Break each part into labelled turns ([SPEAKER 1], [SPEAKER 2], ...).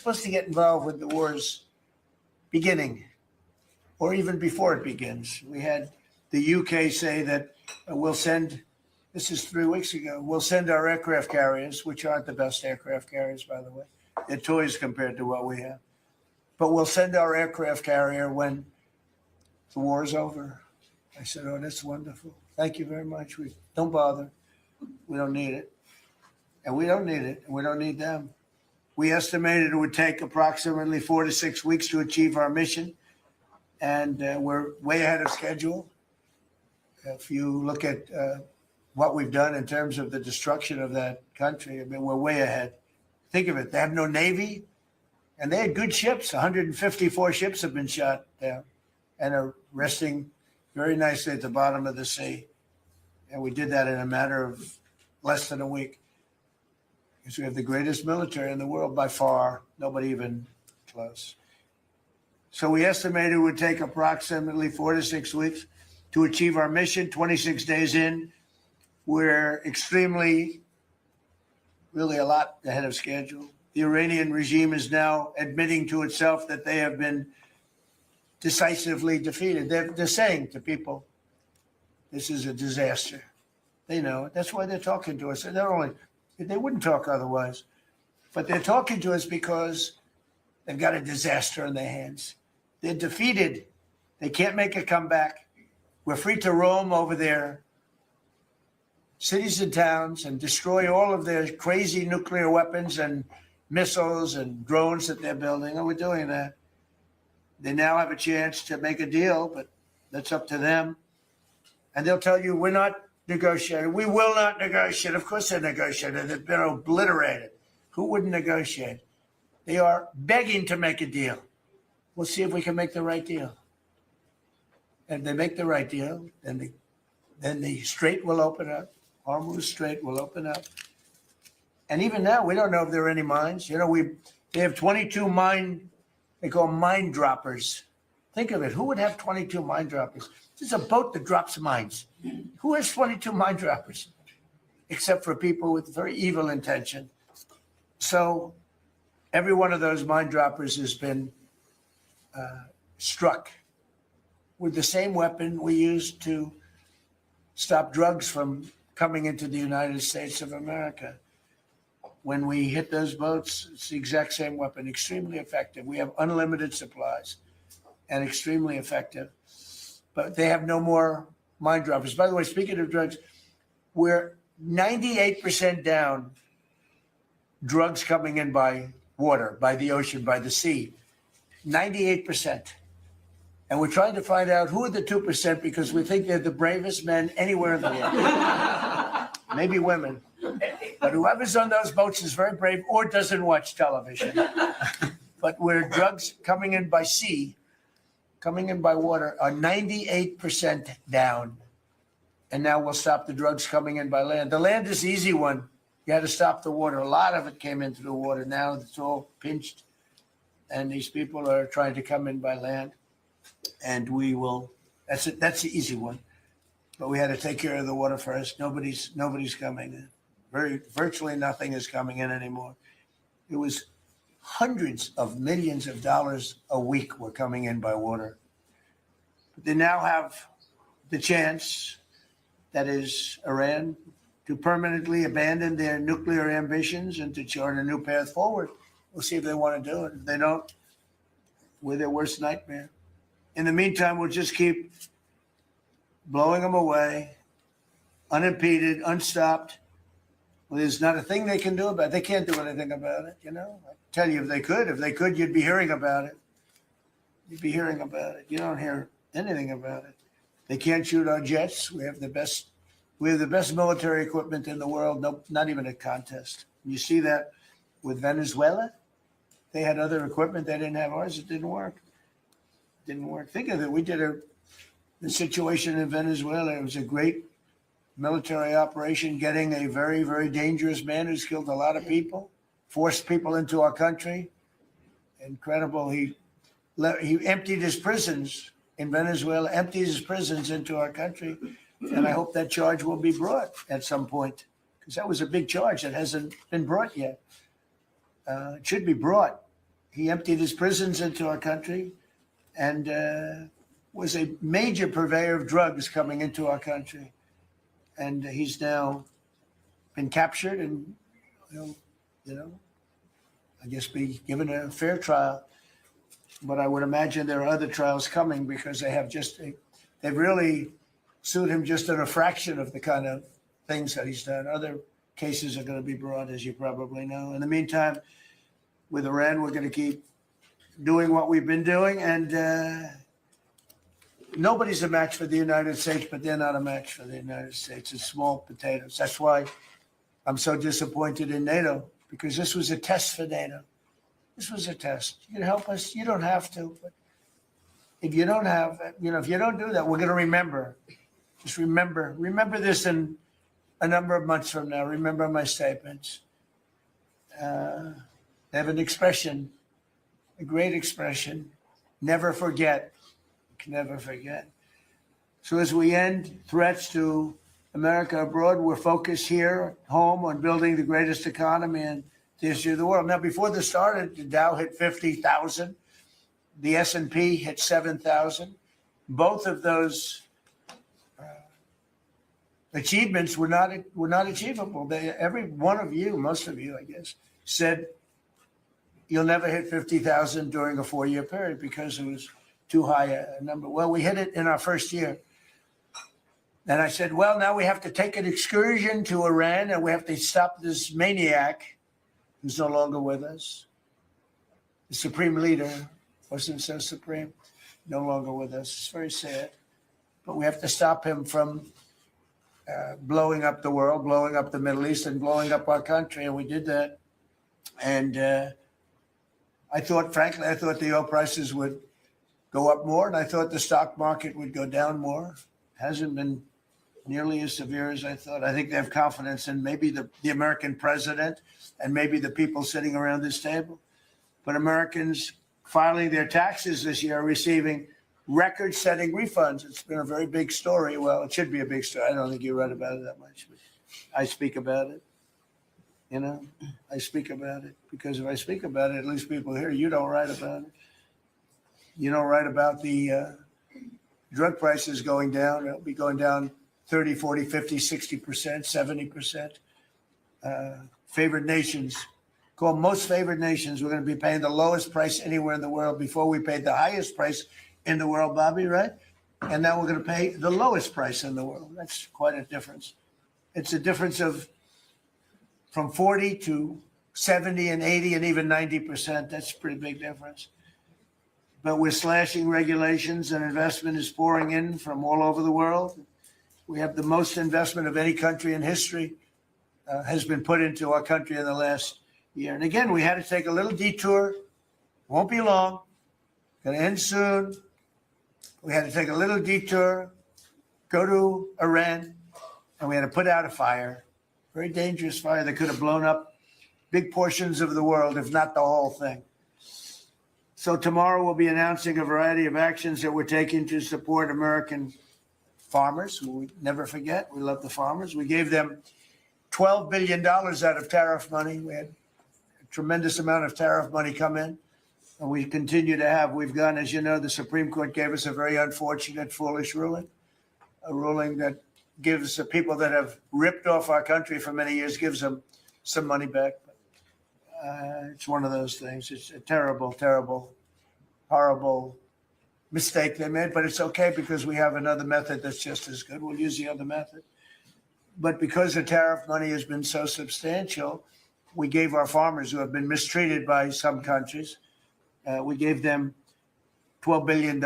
[SPEAKER 1] supposed to get involved with the war's beginning, or even before it begins. We had the UK say that we'll send, this is 3 weeks ago, we'll send our aircraft carriers, which aren't the best aircraft carriers, by the way. They're toys compared to what we have. But we'll send our aircraft carrier when the war is over. I said, oh, that's wonderful. Thank you very much. Don't bother. We don't need it. And we don't need it. And we don't need them. We estimated it would take approximately 4 to 6 weeks to achieve our mission. And we're way ahead of schedule. If you look at what we've done in terms of the destruction of that country, I mean, we're way ahead. Think of it. They have no Navy. And they had good ships. 154 ships have been shot down and are resting very nicely at the bottom of the sea. And we did that in a matter of less than a week. Because we have the greatest military in the world by far, nobody even close. So we estimated it would take approximately 4 to 6 weeks to achieve our mission. 26 days in, we're extremely, really a lot ahead of schedule. The Iranian regime is now admitting to itself that they have been decisively defeated. They're saying to people, this is a disaster. They know it. That's why they're talking to us. They wouldn't talk otherwise. But they're talking to us because they've got a disaster in their hands. They're defeated. They can't make a comeback. We're free to roam over their cities and towns and destroy all of their crazy nuclear weapons and missiles and drones that they're building. And we're doing that. They now have a chance to make a deal, but that's up to them. And they'll tell you, we're not negotiating. We will not negotiate. Of course they're negotiating. They've been obliterated. Who wouldn't negotiate? They are begging to make a deal. We'll see if we can make the right deal. And if they make the right deal, then the strait will open up. Hormuz Strait will open up. And even now, we don't know if there are any mines. You know, they have 22 they call mine droppers. Think of it. Who would have 22 mine droppers? This is a boat that drops mines. Who has 22 mine droppers? Except for people with very evil intention. So every one of those mine droppers has been struck with the same weapon we used to stop drugs from coming into the United States of America. When we hit those boats, it's the exact same weapon, extremely effective. We have unlimited supplies and extremely effective. But they have no more mine droppers. By the way, speaking of drugs, we're 98% down drugs coming in by water, by the ocean, by the sea. 98%. And we're trying to find out who are the 2% because we think they're the bravest men anywhere in the world. Maybe women. But whoever's on those boats is very brave or doesn't watch television. But where drugs coming in by sea, coming in by water, are 98% down. And now we'll stop the drugs coming in by land. The land is the easy one. You had to stop the water. A lot of it came into the water. Now it's all pinched. And these people are trying to come in by land. And we will, that's it. That's the easy one. But we had to take care of the water first. Nobody's coming in. Virtually nothing is coming in anymore. It was hundreds of millions of dollars a week were coming in by water. But they now have the chance, that is Iran, to permanently abandon their nuclear ambitions and to chart a new path forward. We'll see if they want to do it. If they don't, we're their worst nightmare. In the meantime, we'll just keep blowing them away, unimpeded, unstopped. Well, there's not a thing they can do about it. They can't do anything about it, you know. I tell you, if they could, you'd be hearing about it. You'd be hearing about it. You don't hear anything about it. They can't shoot our jets. We have the best military equipment in the world. No, not even a contest. You see that with Venezuela. They had other equipment. They didn't have ours. It didn't work. Didn't work. Think of it. We did the situation in Venezuela. It was a great military operation, getting a very, very dangerous man who's killed a lot of people, forced people into our country. Incredible. He emptied his prisons in Venezuela, emptied his prisons into our country. And I hope that charge will be brought at some point, because that was a big charge that hasn't been brought yet. It should be brought. He emptied his prisons into our country and was a major purveyor of drugs coming into our country. And he's now been captured and, I guess be given a fair trial. But I would imagine there are other trials coming because they've really sued him just at a fraction of the kind of things that he's done. Other cases are going to be brought, as you probably know. In the meantime, with Iran, we're going to keep doing what we've been doing. And nobody's a match for the United States, but they're not a match for the United States. It's small potatoes. That's why I'm so disappointed in NATO, because this was a test for NATO. This was a test. You can help us. You don't have to. But if you don't have, if you don't do that, we're going to remember. Just remember this in a number of months from now. Remember my statements. They have an expression, a great expression. Never forget. Never forget. So as we end threats to America abroad, we're focused here at home on building the greatest economy in the history of the world. Now, before this started, the Dow hit 50,000. The S&P hit 7,000. Both of those achievements were not achievable. Every one of you, most of you, I guess, said you'll never hit 50,000 during a 4-year period because it was too high a number. Well, we hit it in our first year. And I said, well, now we have to take an excursion to Iran and we have to stop this maniac who's no longer with us. The supreme leader wasn't so supreme, no longer with us. It's very sad. But we have to stop him from blowing up the world, blowing up the Middle East, and blowing up our country. And we did that. And frankly, I thought the oil prices would go up more, and I thought the stock market would go down more. Hasn't been nearly as severe as I thought. I think they have confidence in maybe the American president and maybe the people sitting around this table. But Americans filing their taxes this year are receiving record-setting refunds. It's been a very big story. Well, it should be a big story. I don't think you read about it that much, but I speak about it. I speak about it because if I speak about it, at least people hear. You don't write about it. You don't write about the drug prices going down. It'll be going down 30, 40, 50, 60%, 70%. Favored nations, called most favored nations. We're going to be paying the lowest price anywhere in the world. Before we paid the highest price in the world, Bobby, right? And now we're going to pay the lowest price in the world. That's quite a difference. It's a difference of from 40 to 70 and 80 and even 90%. That's a pretty big difference. But we're slashing regulations and investment is pouring in from all over the world. We have the most investment of any country in history has been put into our country in the last year. And again, we had to take a little detour. Won't be long. Going to end soon. We had to take a little detour, go to Iran, and we had to put out a fire. Very dangerous fire that could have blown up big portions of the world, if not the whole thing. So tomorrow we'll be announcing a variety of actions that we're taking to support American farmers, who we never forget. We love the farmers. We gave them $12 billion out of tariff money. We had a tremendous amount of tariff money come in, and we continue to have. We've gone, as you know, the Supreme Court gave us a very unfortunate, foolish ruling, a ruling that gives the people that have ripped off our country for many years, gives them some money back. It's one of those things. It's a terrible, terrible, horrible mistake they made, but it's okay because we have another method that's just as good. We'll use the other method. But because the tariff money has been so substantial, we gave our farmers who have been mistreated by some countries, we gave them $12 billion.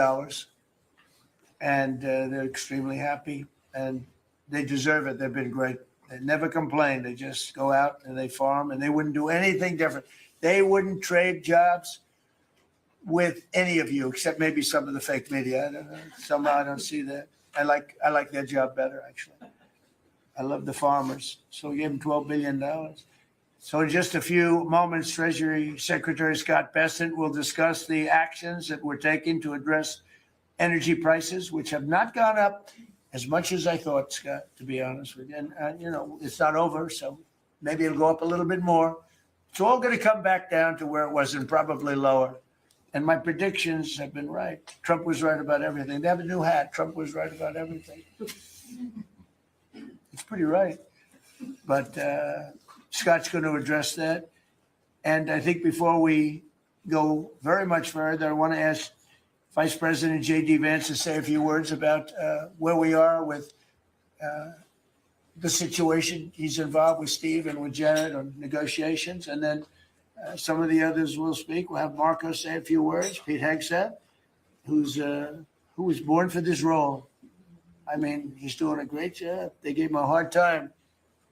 [SPEAKER 1] And they're extremely happy and they deserve it. They've been great. They never complain. They just go out and they farm and they wouldn't do anything different. They wouldn't trade jobs with any of you, except maybe some of the fake media. I don't know. Somehow I don't see that. I like their job better, actually. I love the farmers. So we gave them $12 billion. So in just a few moments, Treasury Secretary Scott Bessent will discuss the actions that we're taking to address energy prices, which have not gone up as much as I thought, Scott, to be honest with you. And, it's not over, so maybe it'll go up a little bit more. It's all going to come back down to where it was and probably lower. And my predictions have been right. Trump was right about everything. They have a new hat. Trump was right about everything. It's pretty right. But Scott's going to address that. And I think before we go very much further, I want to ask Vice President J.D. Vance to say a few words about where we are with the situation he's involved with Steve and with Janet on negotiations. And then some of the others will speak. We'll have Marco say a few words. Pete Hegseth, who was born for this role. I mean, he's doing a great job. They gave him a hard time.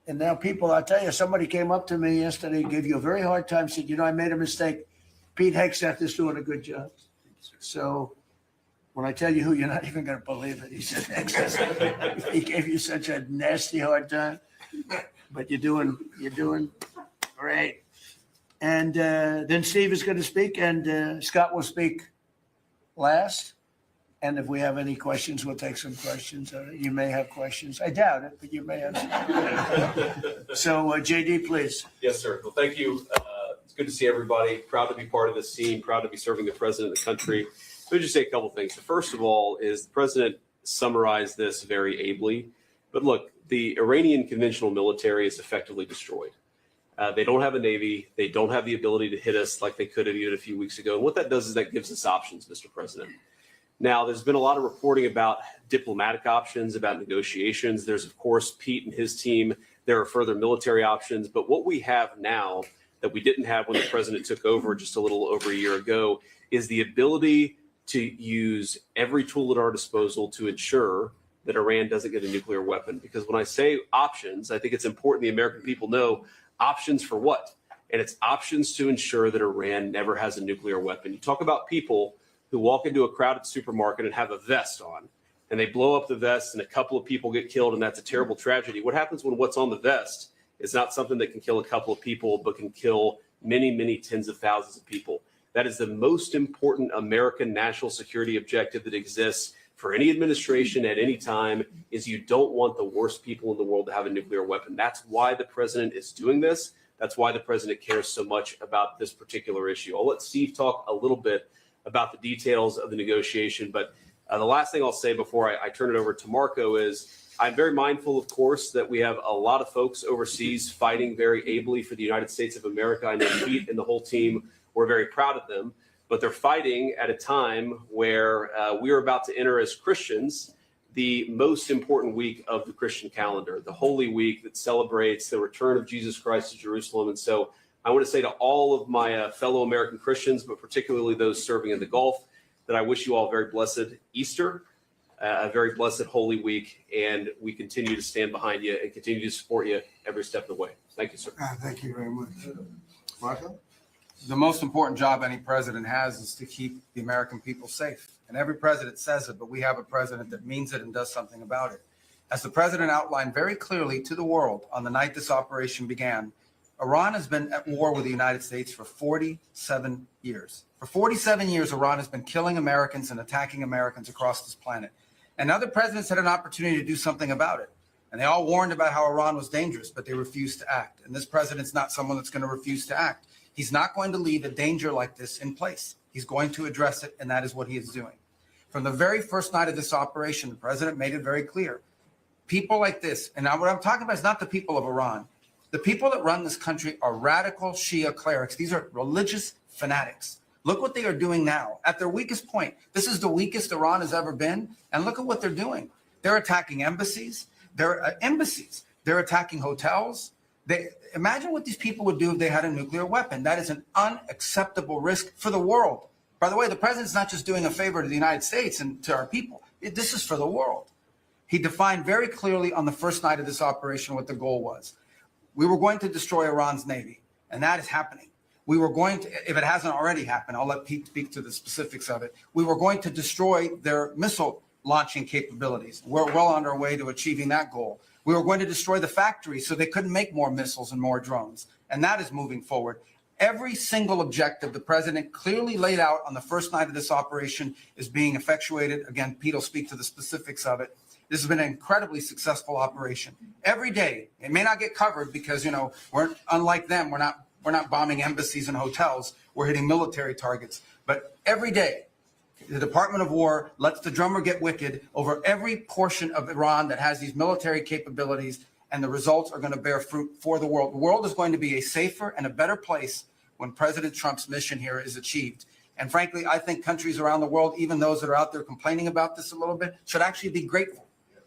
[SPEAKER 1] And now people, I'll tell you, somebody came up to me yesterday, gave you a very hard time, said, I made a mistake. Pete Hegseth is doing a good job. So when I tell you who, you're not even going to believe it. He said Hegseth. He gave you such a nasty hard time. But you're doing great. And then Steve is going to speak, and Scott will speak last. And if we have any questions, we'll take some questions. You may have questions. I doubt it, but you may have some. So, JD, please.
[SPEAKER 2] Yes, sir. Well, thank you. It's good to see everybody. Proud to be part of this team. Proud to be serving the president of the country. Let me just say a couple things. The first of all is the president summarized this very ably. But look, the Iranian conventional military is effectively destroyed. They don't have a Navy. They don't have the ability to hit us like they could have even a few weeks ago. And what that does is that gives us options, Mr. President. Now, there's been a lot of reporting about diplomatic options, about negotiations. There's, of course, Pete and his team. There are further military options. But what we have now that we didn't have when the president took over just a little over a year ago is the ability to use every tool at our disposal to ensure that Iran doesn't get a nuclear weapon. Because when I say options, I think it's important the American people know options for what? And it's options to ensure that Iran never has a nuclear weapon. You talk about people who walk into a crowded supermarket and have a vest on, and they blow up the vest and a couple of people get killed, and that's a terrible tragedy. What happens when what's on the vest is not something that can kill a couple of people, but can kill many, many tens of thousands of people? That is the most important American national security objective that exists for any administration at any time, is you don't want the worst people in the world to have a nuclear weapon. That's why the president is doing this. That's why the president cares so much about this particular issue. I'll let Steve talk a little bit about the details of the negotiation. But the last thing I'll say before I turn it over to Marco is I'm very mindful, of course, that we have a lot of folks overseas fighting very ably for the United States of America. I know Pete and the whole team, we're very proud of them, but they're fighting at a time where we are about to enter as Christians the most important week of the Christian calendar, the Holy Week that celebrates the return of Jesus Christ to Jerusalem. And so I want to say to all of my fellow American Christians, but particularly those serving in the Gulf, that I wish you all a very blessed Easter, a very blessed Holy Week, and we continue to stand behind you and continue to support you every step of the way. Thank you, sir.
[SPEAKER 1] Thank you very much. Marco?
[SPEAKER 3] The most important job any president has is to keep the American people safe. And every president says it, but we have a president that means it and does something about it. As the president outlined very clearly to the world on the night this operation began, Iran has been at war with the United States for 47 years. For 47 years, Iran has been killing Americans and attacking Americans across this planet. And other presidents had an opportunity to do something about it. And they all warned about how Iran was dangerous, but they refused to act. And this president's not someone that's going to refuse to act. He's not going to leave a danger like this in place. He's going to address it, and that is what he is doing. From the very first night of this operation, the president made it very clear. People like this, and now what I'm talking about is not the people of Iran. The people that run this country are radical Shia clerics. These are religious fanatics. Look what they are doing now. At their weakest point, this is the weakest Iran has ever been, and look at what they're doing. They're attacking embassies. They're attacking hotels. Imagine what these people would do if they had a nuclear weapon. That is an unacceptable risk for the world. By the way, the president's not just doing a favor to the United States and to our people. This is for the world. He defined very clearly on the first night of this operation what the goal was. We were going to destroy Iran's Navy, and that is happening. We were going to, if it hasn't already happened, I'll let Pete speak to the specifics of it. We were going to destroy their missile launching capabilities. We're well on our way to achieving that goal. We were going to destroy the factories so they couldn't make more missiles and more drones. And that is moving forward. Every single objective the president clearly laid out on the first night of this operation is being effectuated. Again, Pete will speak to the specifics of it. This has been an incredibly successful operation. Every day, it may not get covered because, we're unlike them. We're not We're not bombing embassies and hotels. We're hitting military targets. But every day, the Department of War lets the drummer get wicked over every portion of Iran that has these military capabilities, and the results are going to bear fruit for the world. The world is going to be a safer and a better place when President Trump's mission here is achieved. And frankly, I think countries around the world, even those that are out there complaining about this a little bit, should actually be grateful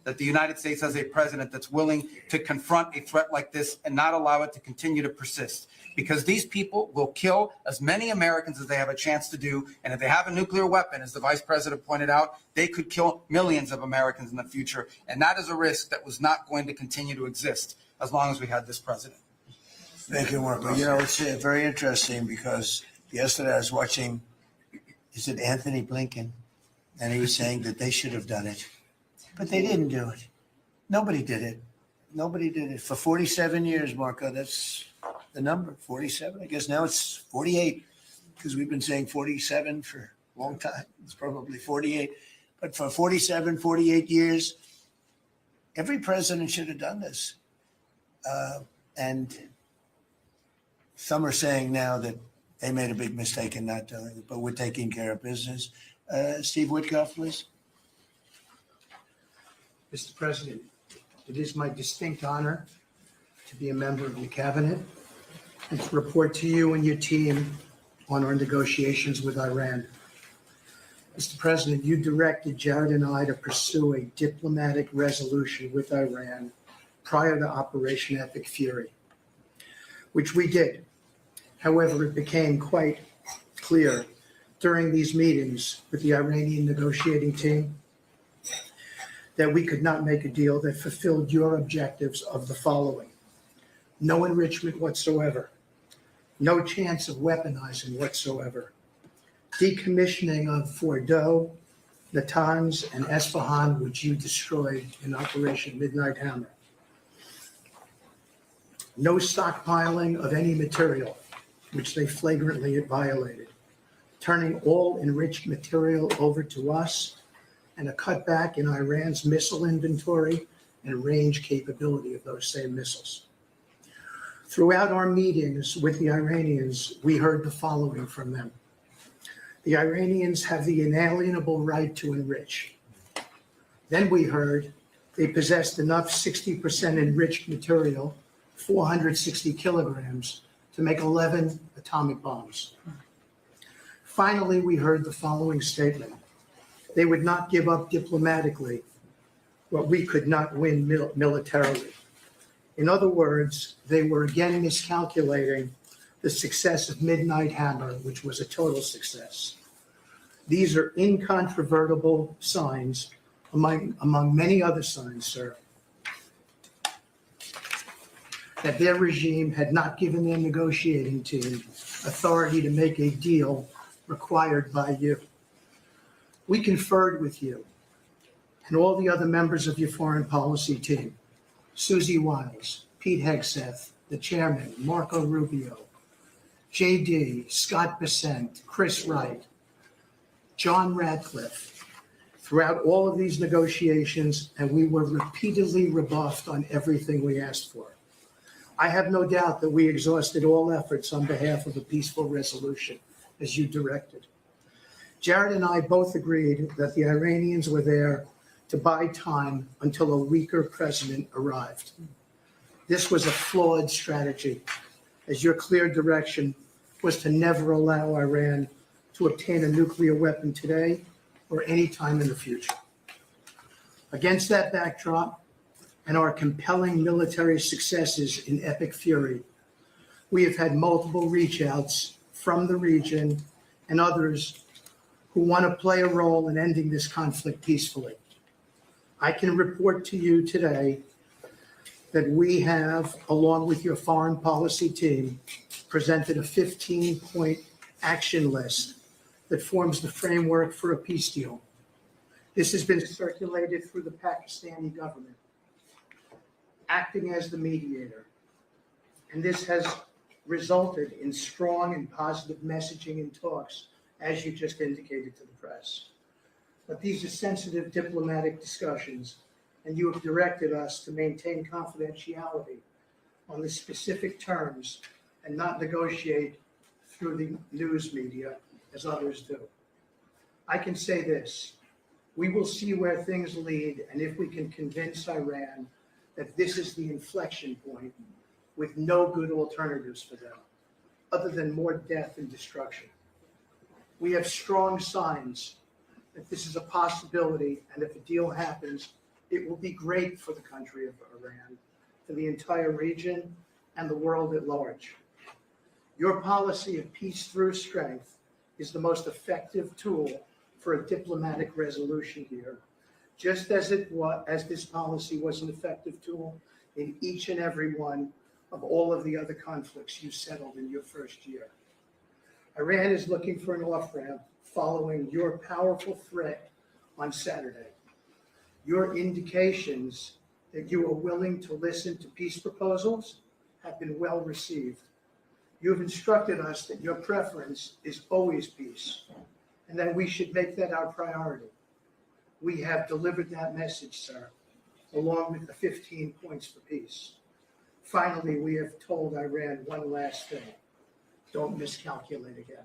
[SPEAKER 3] that the United States has a president that's willing to confront a threat like this and not allow it to continue to persist. Because these people will kill as many Americans as they have a chance to do. And if they have a nuclear weapon, as the vice president pointed out, they could kill millions of Americans in the future. And that is a risk that was not going to continue to exist as long as we had this president.
[SPEAKER 1] Thank you, Marco. You know, it's very interesting because yesterday I was watching, is it Anthony Blinken? And he was saying that they should have done it. But they didn't do it. Nobody did it. Nobody did it. For 47 years, Marco, that's the number, 47. I guess now it's 48 because we've been saying 47 for a long time. It's probably 48. But for 47, 48 years, every president should have done this. And some are saying now that they made a big mistake in not doing it, but we're taking care of business. Steve Witkoff, please.
[SPEAKER 4] Mr. President, it is my distinct honor to be a member of the cabinet and to report to you and your team on our negotiations with Iran. Mr. President, you directed Jared and I to pursue a diplomatic resolution with Iran prior to Operation Epic Fury, which we did. However, it became quite clear during these meetings with the Iranian negotiating team that we could not make a deal that fulfilled your objectives of the following: no enrichment whatsoever, no chance of weaponizing whatsoever, decommissioning of Fordow, Natanz, and Esfahan, which you destroyed in Operation Midnight Hammer, no stockpiling of any material, which they flagrantly violated, turning all enriched material over to us, and a cutback in Iran's missile inventory and range capability of those same missiles. Throughout our meetings with the Iranians, we heard the following from them. The Iranians have the inalienable right to enrich. Then we heard they possessed enough 60% enriched material, 460 kilograms, to make 11 atomic bombs. Finally, we heard the following statement. They would not give up diplomatically what we could not win militarily. In other words, they were again miscalculating the success of Midnight Hammer, which was a total success. These are incontrovertible signs, among many other signs, sir, that their regime had not given their negotiating team authority to make a deal required by you. We conferred with you and all the other members of your foreign policy team, Susie Wiles, Pete Hegseth, the chairman, Marco Rubio, JD, Scott Bessent, Chris Wright, John Radcliffe, throughout all of these negotiations, and we were repeatedly rebuffed on everything we asked for. I have no doubt that we exhausted all efforts on behalf of a peaceful resolution, as you directed. Jared and I both agreed that the Iranians were there to buy time until a weaker president arrived. This was a flawed strategy, as your clear direction was to never allow Iran to obtain a nuclear weapon today or any time in the future. Against that backdrop and our compelling military successes in Epic Fury, we have had multiple reach outs from the region and others who want to play a role in ending this conflict peacefully. I can report to you today that we have, along with your foreign policy team, presented a 15-point action list that forms the framework for a peace deal. This has been circulated through the Pakistani government, acting as the mediator. And this has resulted in strong and positive messaging and talks, as you just indicated to the press. But these are sensitive diplomatic discussions, and you have directed us to maintain confidentiality on the specific terms and not negotiate through the news media as others do. I can say this, we will see where things lead, and if we can convince Iran that this is the inflection point with no good alternatives for them, other than more death and destruction. We have strong signs that this is a possibility, and if a deal happens, it will be great for the country of Iran, for the entire region, and the world at large. Your policy of peace through strength is the most effective tool for a diplomatic resolution here, just as this policy was an effective tool in each and every one of all of the other conflicts you settled in your first year. Iran is looking for an off-ramp following your powerful threat on Saturday. Your indications that you are willing to listen to peace proposals have been well received. You have instructed us that your preference is always peace, and that we should make that our priority. We have delivered that message, sir, along with the 15 points for peace. Finally, we have told Iran one last thing. Don't miscalculate again.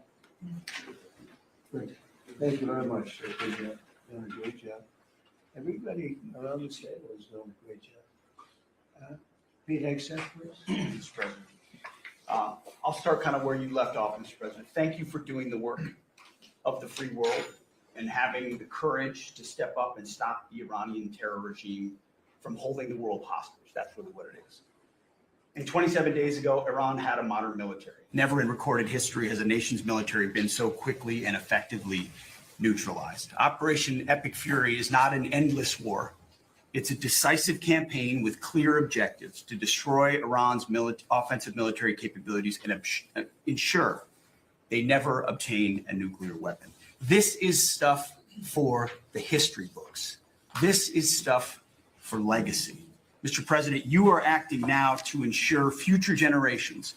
[SPEAKER 1] Thank you very much. You're doing a great job. Everybody around the table is doing a great job. Pete Hegseth, please.
[SPEAKER 5] Mr. President. I'll start kind of where you left off, Mr. President. Thank you for doing the work of the free world and having the courage to step up and stop the Iranian terror regime from holding the world hostage. That's really what it is. And 27 days ago, Iran had a modern military. Never in recorded history has a nation's military been so quickly and effectively neutralized. Operation Epic Fury is not an endless war. It's a decisive campaign with clear objectives to destroy Iran's offensive military capabilities and ensure they never obtain a nuclear weapon. This is stuff for the history books. This is stuff for legacy. Mr. President, you are acting now to ensure future generations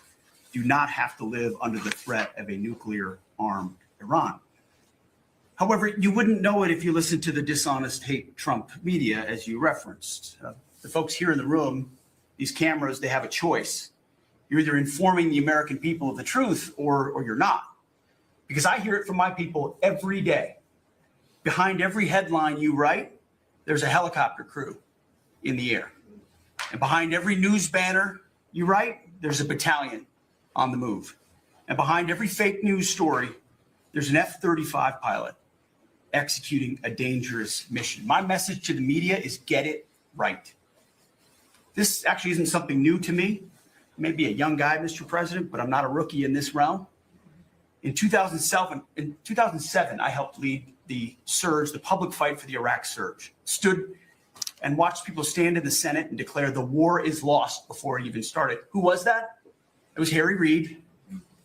[SPEAKER 5] do not have to live under the threat of a nuclear-armed Iran. However, you wouldn't know it if you listened to the dishonest hate Trump media, as you referenced. The folks here in the room, these cameras, they have a choice. You're either informing the American people of the truth or you're not. Because I hear it from my people every day. Behind every headline you write, there's a helicopter crew in the air. And behind every news banner you write, there's a battalion on the move. And behind every fake news story, there's an F-35 pilot executing a dangerous mission. My message to the media is get it right. This actually isn't something new to me. I may be a young guy, Mr. President, but I'm not a rookie in this realm. In 2007, I helped lead the surge, the public fight for the Iraq surge. Stood and watched people stand in the Senate and declare the war is lost before it even started. Who was that? It was Harry Reid.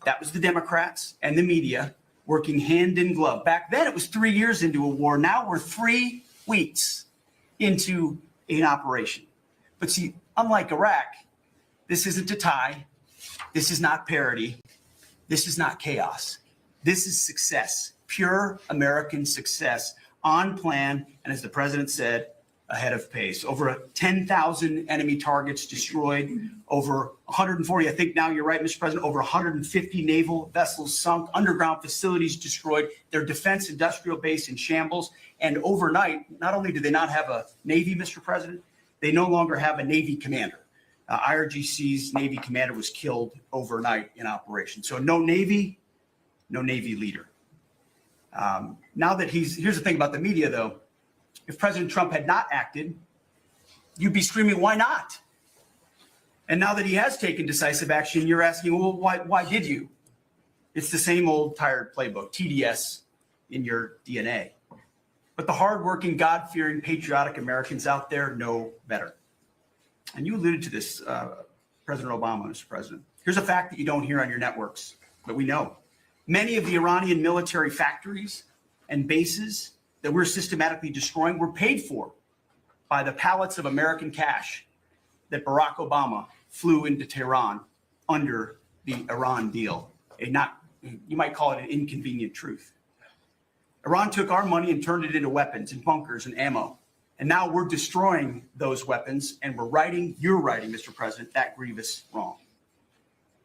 [SPEAKER 5] That was the Democrats and the media working hand in glove. Back then, it was 3 years into a war. Now we're 3 weeks into an operation. But see, unlike Iraq, this isn't a tie. This is not parity. This is not chaos. This is success, pure American success, on plan, and as the president said, ahead of pace. Over 10,000 enemy targets destroyed, over 140, I think now you're right, Mr. President, over 150 naval vessels sunk, underground facilities destroyed, their defense industrial base in shambles. And overnight, not only do they not have a Navy, Mr. President, they no longer have a Navy commander. IRGC's Navy commander was killed overnight in operation. So no Navy leader. Now that here's the thing about the media, though. If President Trump had not acted, you'd be screaming, why not? And now that he has taken decisive action, you're asking, well, why did you? It's the same old tired playbook, TDS in your DNA. But the hardworking, God-fearing, patriotic Americans out there know better. And you alluded to this, President Obama, Mr. President. Here's a fact that you don't hear on your networks, but we know. Many of the Iranian military factories and bases that we're systematically destroying were paid for by the pallets of American cash that Barack Obama flew into Tehran under the Iran deal. You might call it an inconvenient truth. Iran took our money and turned it into weapons and bunkers and ammo. And now we're destroying those weapons and you're writing, Mr. President, that grievous wrong.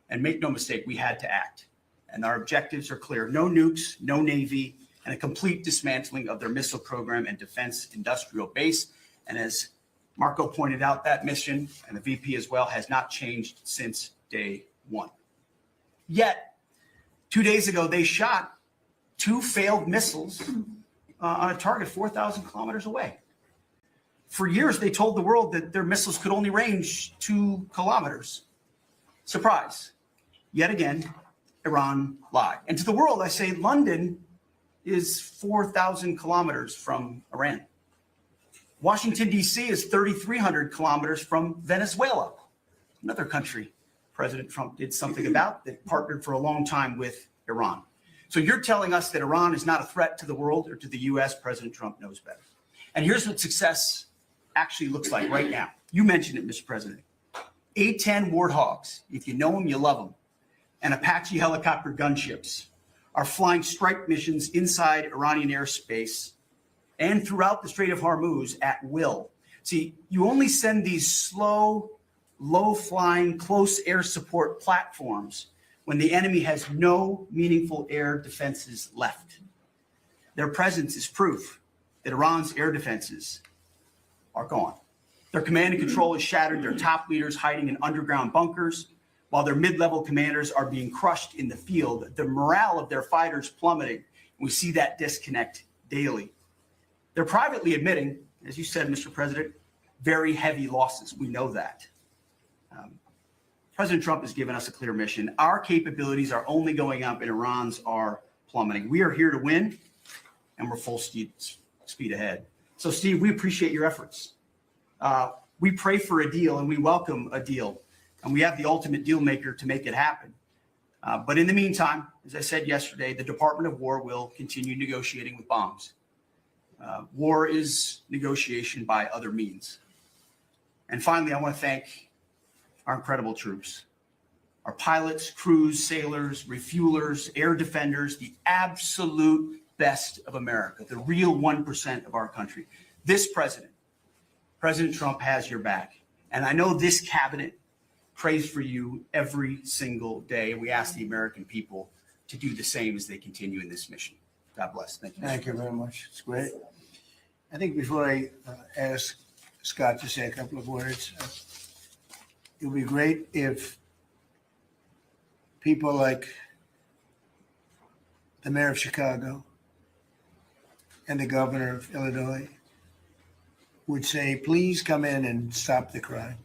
[SPEAKER 5] And make no mistake, we had to act. And our objectives are clear: no nukes, no Navy, and a complete dismantling of their missile program and defense industrial base. And as Marco pointed out, that mission, and the VP as well, has not changed since day one. Yet, 2 days ago, they shot 2 failed missiles on a target 4,000 kilometers away. For years, they told the world that their missiles could only range 2 kilometers. Surprise. Yet again, Iran lied. And to the world, I say London is 4,000 kilometers from Iran. Washington, D.C. is 3,300 kilometers from Venezuela, another country President Trump did something about, that partnered for a long time with Iran. So you're telling us that Iran is not a threat to the world or to the U.S. President Trump knows better. And here's what success actually looks like right now. You mentioned it, Mr. President. A-10 Warthogs, if you know them, you love them, and Apache helicopter gunships are flying strike missions inside Iranian airspace and throughout the Strait of Hormuz at will. See, you only send these slow, low-flying, close air support platforms when the enemy has no meaningful air defenses left. Their presence is proof that Iran's air defenses are gone. Their command and control is shattered, their top leaders hiding in underground bunkers, while their mid-level commanders are being crushed in the field. The morale of their fighters plummeting. We see that disconnect daily. They're privately admitting, as you said, Mr. President, very heavy losses. We know that. President Trump has given us a clear mission. Our capabilities are only going up and Iran's are plummeting. We are here to win, and we're full speed ahead. So, Steve, we appreciate your efforts. We pray for a deal, and we welcome a deal, and we have the ultimate deal maker to make it happen. But in the meantime, as I said yesterday, the Department of War will continue negotiating with bombs. War is negotiation by other means. And finally, I want to thank our incredible troops, our pilots, crews, sailors, refuelers, air defenders, the absolute best of America, the real 1% of our country. This president, President Trump, has your back. And I know this cabinet prays for you every single day. And we ask the American people to do the same as they continue in this mission. God bless. Thank you.
[SPEAKER 1] Thank you very much. It's great. I think before I ask Scott to say a couple of words, it would be great if people like the mayor of Chicago and the governor of Illinois would say, please come in and stop the crime.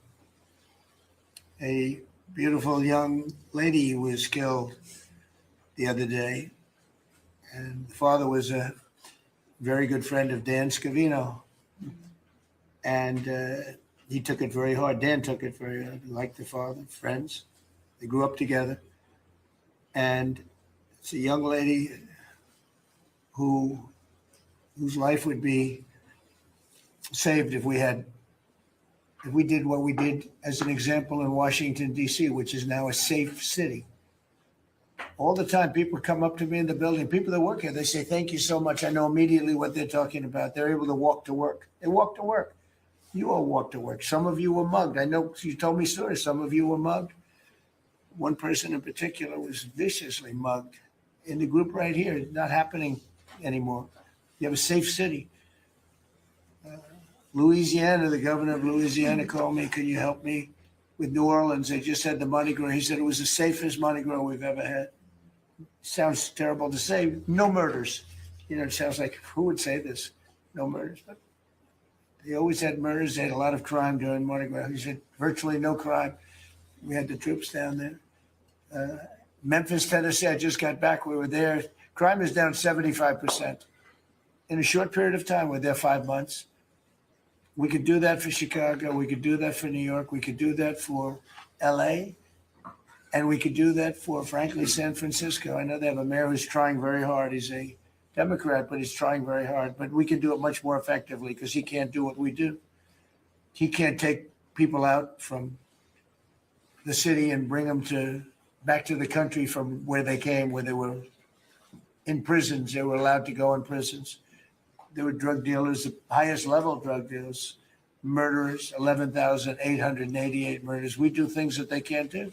[SPEAKER 1] A beautiful young lady was killed the other day, and the father was a very good friend of Dan Scavino. And he took it very hard. Dan took it very hard, like the father, friends. They grew up together. And it's a young lady whose life would be saved if we did what we did as an example in Washington, D.C., which is now a safe city. All the time, people come up to me in the building, people that work here, they say, thank you so much. I know immediately what they're talking about. They're able to walk to work. They walk to work. You all walk to work. Some of you were mugged. I know you told me stories. Some of you were mugged. One person in particular was viciously mugged in the group right here. It's not happening anymore. You have a safe city. Louisiana, the governor of Louisiana called me, could you help me with New Orleans? They just had the Mardi Gras. He said it was the safest Mardi Gras we've ever had. Sounds terrible to say. No murders. You know, it sounds like, who would say this? No murders. But they always had murders. They had a lot of crime during Mardi Gras. He said virtually no crime. We had the troops down there. Memphis, Tennessee, I just got back. We were there. Crime is down 75%. In a short period of time, we're there 5 months. We could do that for Chicago. We could do that for New York. We could do that for LA. And we could do that for, frankly, San Francisco. I know they have a mayor who's trying very hard. He's a Democrat, but he's trying very hard. But we can do it much more effectively because he can't do what we do. He can't take people out from the city and bring them back to the country from where they came, where they were in prisons. They were allowed to go in prisons. There were drug dealers, the highest level drug dealers, murderers, 11,888 murders. We do things that they can't do.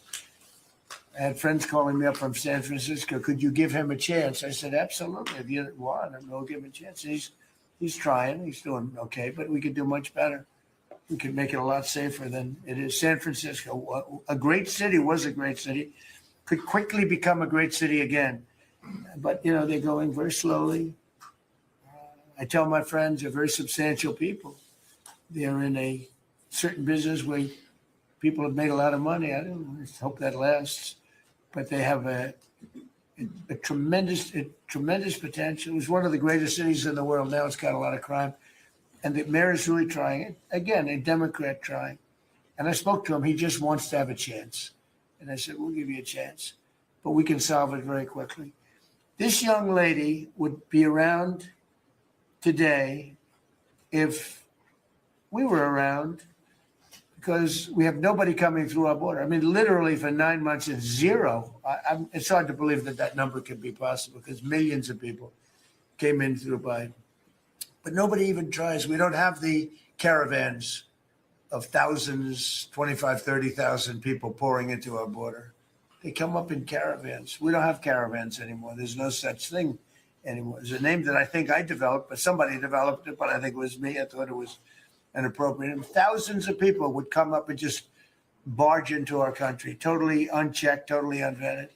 [SPEAKER 1] I had friends calling me up from San Francisco. Could you give him a chance? I said, absolutely. If you want, I'll give him a chance. He's trying. He's doing okay, but we could do much better. We could make it a lot safer than it is. San Francisco, a great city, was a great city, could quickly become a great city again. But, you know, they're going very slowly. I tell my friends they're very substantial people. They're in a certain business where people have made a lot of money. I don't hope that lasts. But they have a tremendous potential. It was one of the greatest cities in the world. Now it's got a lot of crime. And the mayor is really trying it. Again, a Democrat trying. And I spoke to him. He just wants to have a chance. And I said, we'll give you a chance. But we can solve it very quickly. This young lady would be around today if we were around, because we have nobody coming through our border. I mean, literally for 9 months, it's zero. It's hard to believe that number could be possible because millions of people came in through Biden. But nobody even tries. We don't have the caravans of thousands, 25, 30,000 people pouring into our border. They come up in caravans. We don't have caravans anymore. There's no such thing anymore. There's a name that I think I developed, but somebody developed it, but I think it was me. I thought it was inappropriate. And thousands of people would come up and just barge into our country, totally unchecked, totally unvetted.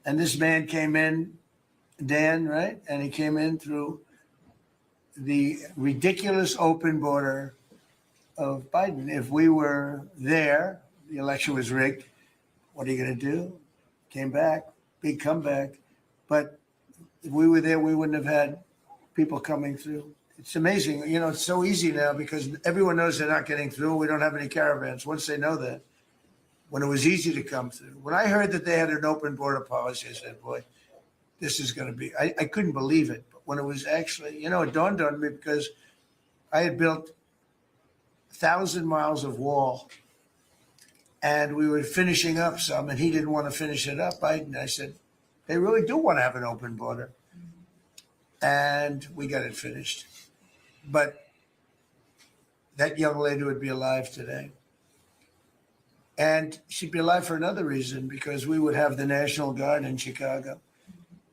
[SPEAKER 1] And this man came in, Dan, right? And he came in through the ridiculous open border of Biden. If we were there, the election was rigged. What are you going to do? Came back, big comeback. But if we were there, we wouldn't have had people coming through. It's amazing. You know, it's so easy now because everyone knows they're not getting through. We don't have any caravans. Once they know that, when it was easy to come through. When I heard that they had an open border policy, I said, boy, this is going to be, I couldn't believe it. But when it was actually, you know, it dawned on me because I had built 1,000 miles of wall and we were finishing up some and he didn't want to finish it up. I said, they really do want to have an open border. And we got it finished. But that young lady would be alive today. And she'd be alive for another reason, because we would have the National Guard in Chicago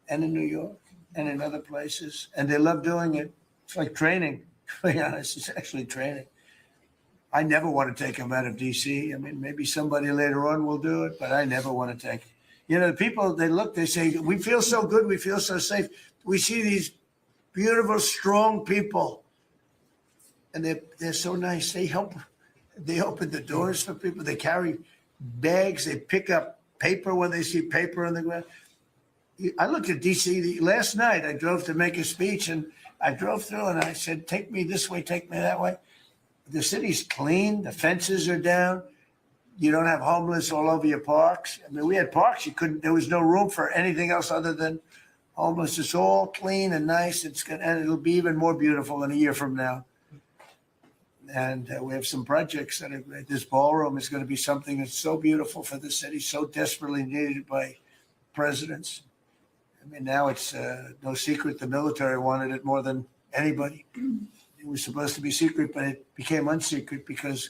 [SPEAKER 1] and in New York and in other places. And they love doing it. It's like training, to be honest. It's actually training. I never want to take them out of D.C. I mean, maybe somebody later on will do it, but I never want to take it. You know, the people, they look, they say, we feel so good, we feel so safe. We see these beautiful, strong people, and they're so nice. They help. They open the doors for people. They carry bags. They pick up paper when they see paper on the ground. I looked at D.C. last night. I drove to make a speech, and I drove through, and I said, take me this way, take me that way. The city's clean. The fences are down. You don't have homeless all over your parks. I mean, we had parks. There was no room for anything else other than homeless. It's all clean and nice. And it'll be even more beautiful in a year from now. And we have some projects that are great. This ballroom is going to be something that's so beautiful for the city, so desperately needed by presidents. I mean, now it's no secret the military wanted it more than anybody. It was supposed to be secret, but it became unsecret because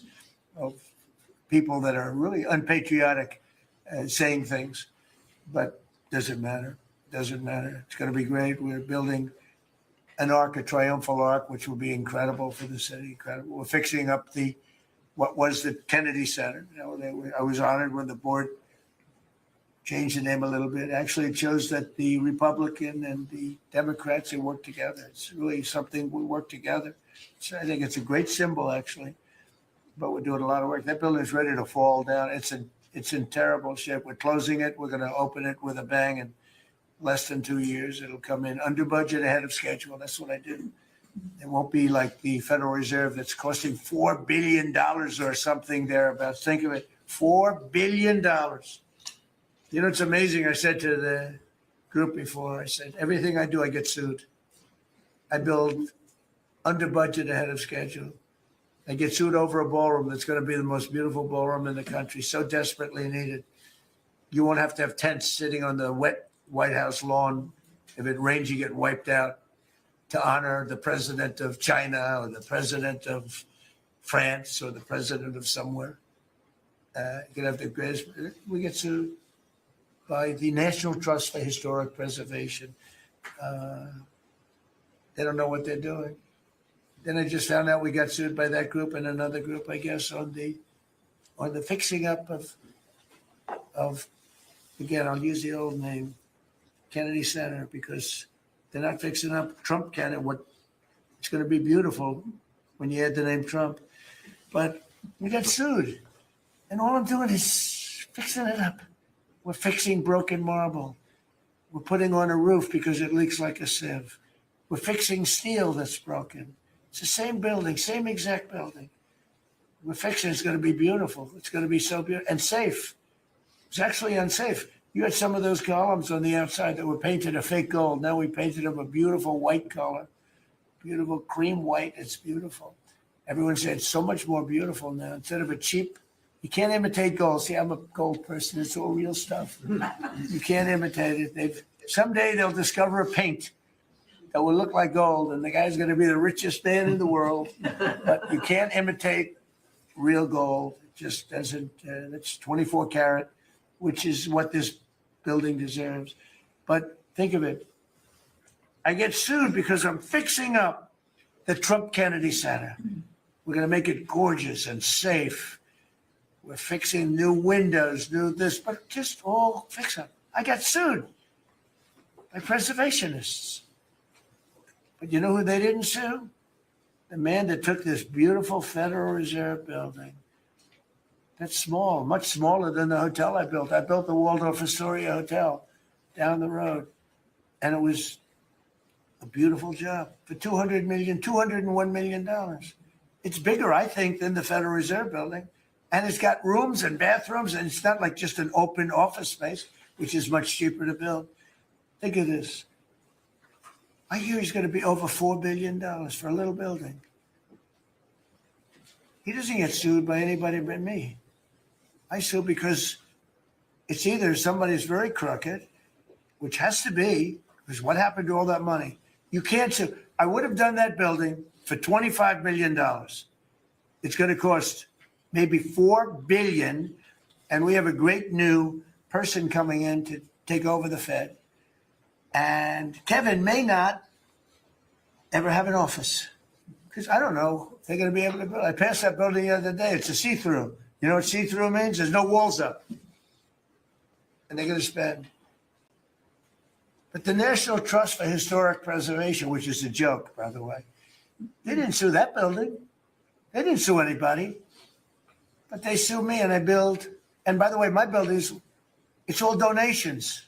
[SPEAKER 1] of people that are really unpatriotic saying things. But doesn't matter. Doesn't matter. It's going to be great. We're building an arc, a triumphal arc, which will be incredible for the city. Incredible. We're fixing up what was the Kennedy Center. You know, I was honored when the board changed the name a little bit. Actually, it shows that the Republican and the Democrats, they work together. It's really something we work together. So I think it's a great symbol, actually. But we're doing a lot of work. That building is ready to fall down. It's in terrible shape. We're closing it. We're going to open it with a bang in less than 2 years. It'll come in under budget, ahead of schedule. That's what I do. It won't be like the Federal Reserve that's costing $4 billion or something thereabouts. Think of it, $4 billion. You know, it's amazing. I said to the group before, I said, everything I do, I get sued. I build under budget, ahead of schedule. I get sued over a ballroom that's going to be the most beautiful ballroom in the country, so desperately needed. You won't have to have tents sitting on the wet White House lawn. If it rains, you get wiped out, to honor the president of China or the president of France or the president of somewhere. You can have the greatest. We get sued. by the National Trust for Historic Preservation. They don't know what they're doing. Then I just found out we got sued by that group and another group, I guess, on the fixing up of again, I'll use the old name, Kennedy Center, because they're not fixing up Trump Kennedy. It's going to be beautiful when you add the name Trump, but we got sued, and all I'm doing is fixing it up. We're fixing broken marble. We're putting on a roof because it leaks like a sieve. We're fixing steel that's broken. It's the same building, same exact building. We're fixing. It's going to be beautiful. It's going to be so beautiful and safe. It's actually unsafe. You had some of those columns on the outside that were painted a fake gold. Now we painted them a beautiful white color, beautiful cream white. It's beautiful. Everyone said it's so much more beautiful now. Instead of a cheap, you can't imitate gold. See, I'm a gold person. It's all real stuff. You can't imitate it. Someday they'll discover a paint that will look like gold, and the guy's going to be the richest man in the world. But you can't imitate real gold. It just doesn't. It's 24 karat, which is what this building deserves. But think of it. I get sued because I'm fixing up the Trump Kennedy Center. We're going to make it gorgeous and safe. We're fixing new windows, new this, but just all fix up. I got sued by preservationists. But you know who they didn't sue? The man that took this beautiful Federal Reserve building. That's small, much smaller than the hotel I built. I built the Waldorf Astoria Hotel down the road. And it was a beautiful job for $201 million. It's bigger, I think, than the Federal Reserve building. And it's got rooms and bathrooms, and it's not like just an open office space, which is much cheaper to build. Think of this. I hear he's going to be over $4 billion for a little building. He doesn't get sued by anybody but me. I sue because it's either somebody's very crooked, which has to be, because what happened to all that money? You can't sue. I would have done that building for $25 million. It's going to cost maybe $4 billion, and we have a great new person coming in to take over the Fed. And Kevin may not ever have an office, because I don't know if they're going to be able to build. I passed that building the other day. It's a see-through. You know what see-through means? There's no walls up. And they're going to spend. But the National Trust for Historic Preservation, which is a joke, by the way, they didn't sue that building. They didn't sue anybody. But they sue me, and I build. And by the way, my buildings, it's all donations.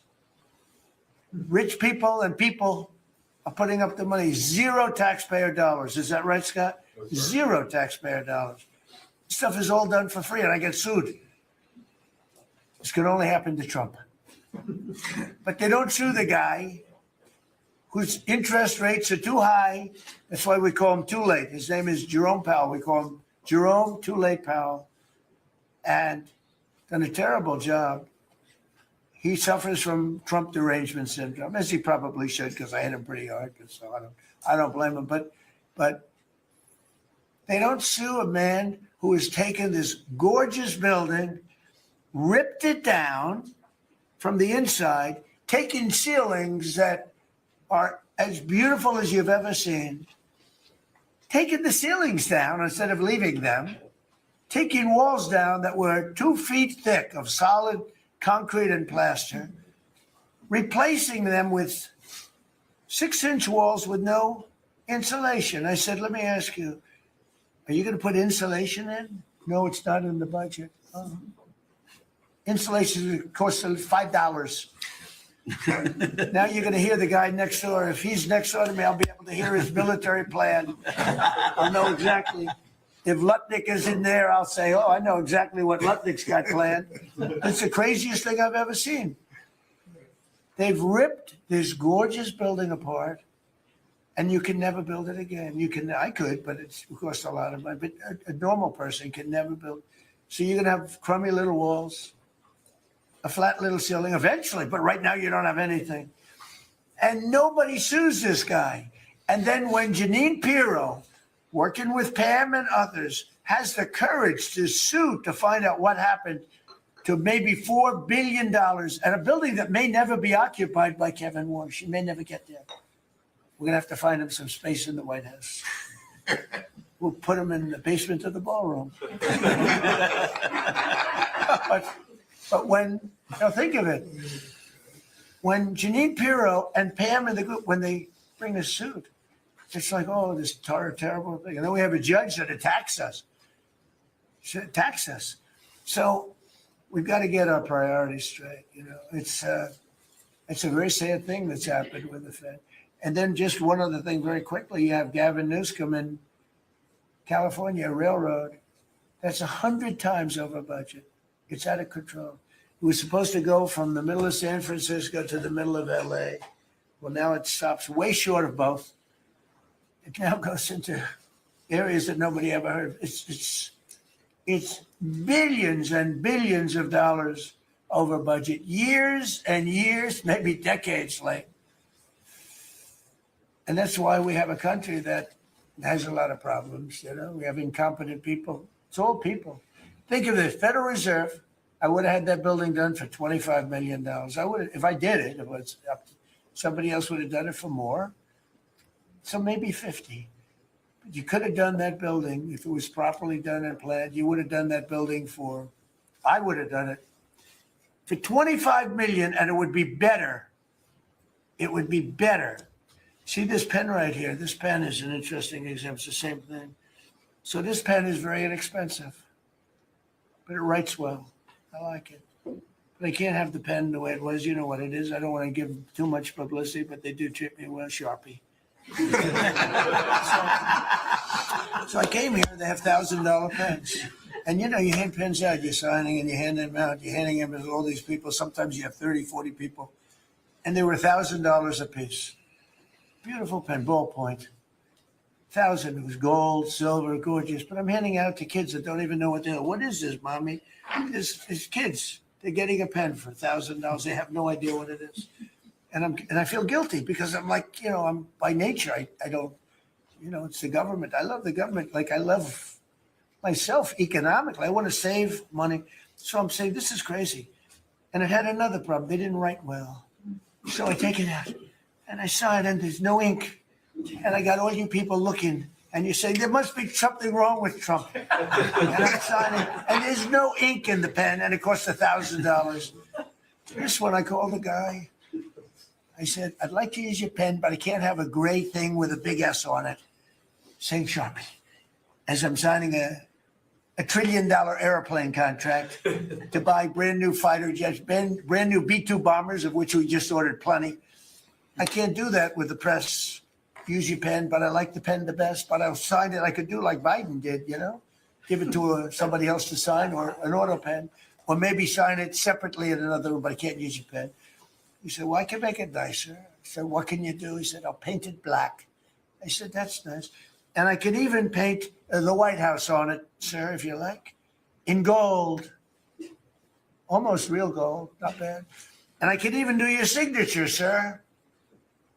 [SPEAKER 1] Rich people and people are putting up the money. Zero taxpayer dollars. Is that right, Scott? Zero taxpayer dollars. Stuff is all done for free, and I get sued. This could only happen to Trump. But they don't sue the guy whose interest rates are too high. That's why we call him Too Late. His name is Jerome Powell. We call him Jerome Too Late Powell. And done a terrible job. He suffers from Trump derangement syndrome, as he probably should, because I hit him pretty hard. So I don't blame him. But they don't sue a man who has taken this gorgeous building, ripped it down from the inside, taken ceilings that are as beautiful as you've ever seen, taken the ceilings down instead of leaving them, taking walls down that were 2 feet thick of solid concrete and plaster, replacing them with 6-inch walls with no insulation. I said, let me ask you, are you going to put insulation in? No, it's not in the budget. Oh. Insulation costs $5. Now you're going to hear the guy next door. If he's next door to me, I'll be able to hear his military plan. I'll know exactly. If Lutnick is in there, I'll say, oh, I know exactly what Lutnick's got planned. It's the craziest thing I've ever seen. They've ripped this gorgeous building apart, and you can never build it again. I could, but it costs a lot of money. But a normal person can never build. So you're going to have crummy little walls, a flat little ceiling eventually, but right now you don't have anything. And nobody sues this guy. And then when Jeanine Pirro, working with Pam and others, has the courage to sue to find out what happened to maybe $4 billion at a building that may never be occupied by Kevin Warsh. He may never get there. We're gonna have to find him some space in the White House. We'll put him in the basement of the ballroom. But when, now think of it, when Jeanine Pirro and Pam and the group, when they bring a suit, it's like, oh, this terrible thing. And then we have a judge that attacks us. So we've got to get our priorities straight. You know, it's a very sad thing that's happened with the Fed. And then just one other thing very quickly, you have Gavin Newsom in California Railroad. That's 100 times over budget. It's out of control. It was supposed to go from the middle of San Francisco to the middle of LA. Well, now it stops way short of both. It now goes into areas that nobody ever heard of. It's billions and billions of dollars over budget, years and years, maybe decades late. And that's why we have a country that has a lot of problems. You know, we have incompetent people. It's all people. Think of the Federal Reserve. I would have had that building done for $25 million. I would, if I did it, it was up. Somebody else would have done it for more. So maybe 50. But you could have done that building if it was properly done and planned. You would have done that building for, I would have done it for $25 million, and it would be better. It would be better. See this pen right here? This pen is an interesting example. It's the same thing. So this pen is very inexpensive, but it writes well. I like it. But I can't have the pen the way it was. You know what it is. I don't want to give too much publicity, but they do treat me well, Sharpie. So I came here, they have $1,000 pens. And you know, you hand pens out, you're signing and you hand them out, you're handing them to all these people. Sometimes you have 30, 40 people. And they were $1,000 a piece. Beautiful pen, ballpoint. 1,000. It was gold, silver, gorgeous. But I'm handing out to kids that don't even know what they're. What is this, mommy? It's kids. They're getting a pen for $1,000. They have no idea what it is. And I feel guilty because I'm like, you know, I'm by nature, I don't, you know, it's the government. I love the government. Like I love myself economically. I want to save money. So I'm saying, this is crazy. And it had another problem. They didn't write well. So I take it out and I saw it and there's no ink. And I got all you people looking and you say, there must be something wrong with Trump. And I'm signing and there's no ink in the pen and it costs $1,000. This one, I called the guy. I said, I'd like to use your pen, but I can't have a gray thing with a big S on it saying Sharpie. As I'm signing a $1 trillion airplane contract to buy brand new fighter jets, brand new B-2 bombers, of which we just ordered plenty. I can't do that with the press. Use your pen, but I like the pen the best. But I'll sign it. I could do like Biden did, you know, give it to somebody else to sign or an auto pen, or maybe sign it separately in another room, but I can't use your pen. He said, well, I can make it nicer. I said, what can you do? He said, I'll paint it black. I said, that's nice. And I could even paint the White House on it, sir, if you like, in gold. Almost real gold, not bad. And I could even do your signature, sir.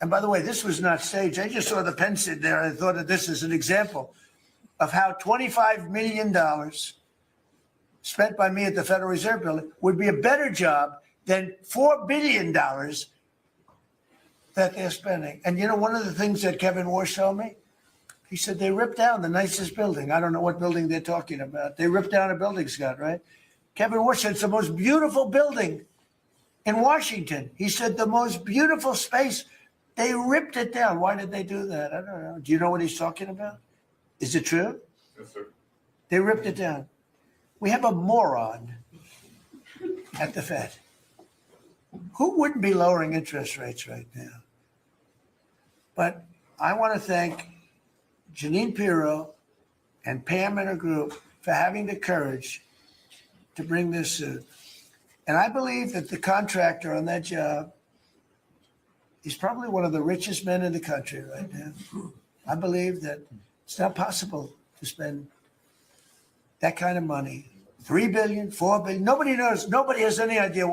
[SPEAKER 1] And by the way, this was not staged. I just saw the pen sit there. I thought of this as an example of how $25 million spent by me at the Federal Reserve Building would be a better job than $4 billion that they're spending. And you know, one of the things that Kevin Warsh told me, he said they ripped down the nicest building. I don't know what building they're talking about. They ripped down a building, Scott, right? Kevin Warsh said it's the most beautiful building in Washington. He said the most beautiful space. They ripped it down. Why did they do that? I don't know. Do you know what he's talking about? Is it true?
[SPEAKER 2] Yes, sir.
[SPEAKER 1] They ripped it down. We have a moron at the Fed. Who wouldn't be lowering interest rates right now? But I want to thank Jeanine Pirro and Pam and her group for having the courage to bring this suit. And I believe that the contractor on that job is probably one of the richest men in the country right now. I believe that it's not possible to spend that kind of money. $3 billion, $4 billion. Nobody knows. Nobody has any idea what